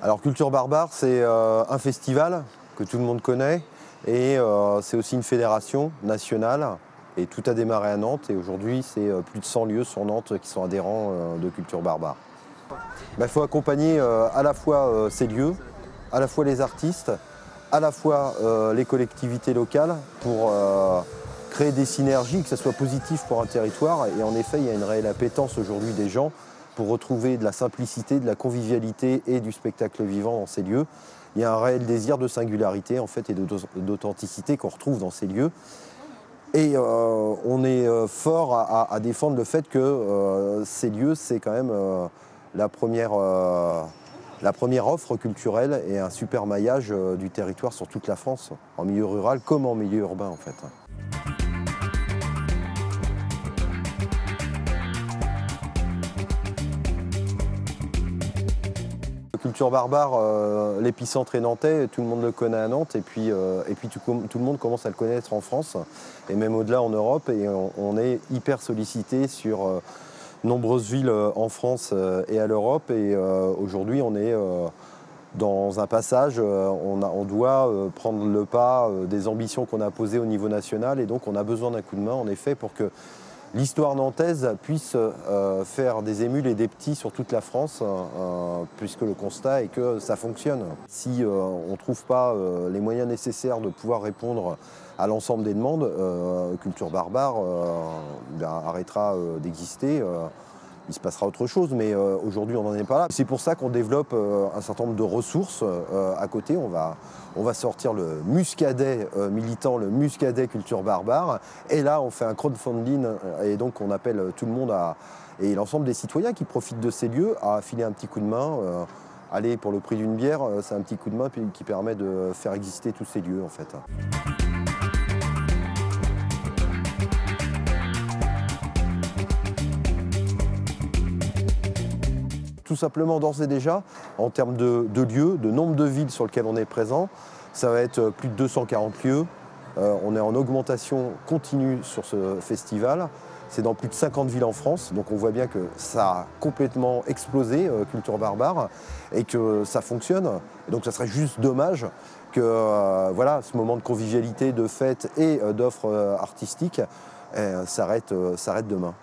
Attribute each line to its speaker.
Speaker 1: Alors Culture Barbare, c'est un festival que tout le monde connaît et c'est aussi une fédération nationale et tout a démarré à Nantes et aujourd'hui c'est plus de 100 lieux sur Nantes qui sont adhérents de Culture Barbare. Il faut accompagner à la fois ces lieux, à la fois les artistes, à la fois les collectivités locales pour créer des synergies, que ce soit positif pour un territoire. Et en effet, il y a une réelle appétence aujourd'hui des gens pour retrouver de la simplicité, de la convivialité et du spectacle vivant dans ces lieux. Il y a un réel désir de singularité en fait, et d'authenticité qu'on retrouve dans ces lieux. Et on est fort à défendre le fait que ces lieux, c'est quand même la première offre culturelle et un super maillage du territoire sur toute la France, en milieu rural comme en milieu urbain en fait. Culture Barbare, l'épicentre est nantais, tout le monde le connaît à Nantes et puis tout le monde commence à le connaître en France et même au-delà en Europe et on est hyper sollicité sur nombreuses villes en France et à l'Europe et aujourd'hui on est dans un passage, on doit prendre le pas des ambitions qu'on a posées au niveau national et donc on a besoin d'un coup de main en effet pour que l'histoire nantaise puisse faire des émules et des petits sur toute la France, puisque le constat est que ça fonctionne. Si on ne trouve pas les moyens nécessaires de pouvoir répondre à l'ensemble des demandes, Culture Barbare arrêtera d'exister. Il se passera autre chose, mais aujourd'hui on n'en est pas là. C'est pour ça qu'on développe un certain nombre de ressources à côté. On va sortir le Muscadet militant, le Muscadet Culture Barbare. Et là on fait un crowdfunding et donc on appelle tout le monde et l'ensemble des citoyens qui profitent de ces lieux à filer un petit coup de main. Aller pour le prix d'une bière, c'est un petit coup de main qui permet de faire exister tous ces lieux en fait. Tout simplement d'ores et déjà, en termes de lieux, de nombre de villes sur lesquelles on est présent, ça va être plus de 240 lieux. On est en augmentation continue sur ce festival. C'est dans plus de 50 villes en France, donc on voit bien que ça a complètement explosé, Culture Barbare, et que ça fonctionne. Et donc ça serait juste dommage que voilà, ce moment de convivialité, de fête et d'offres artistiques s'arrête demain.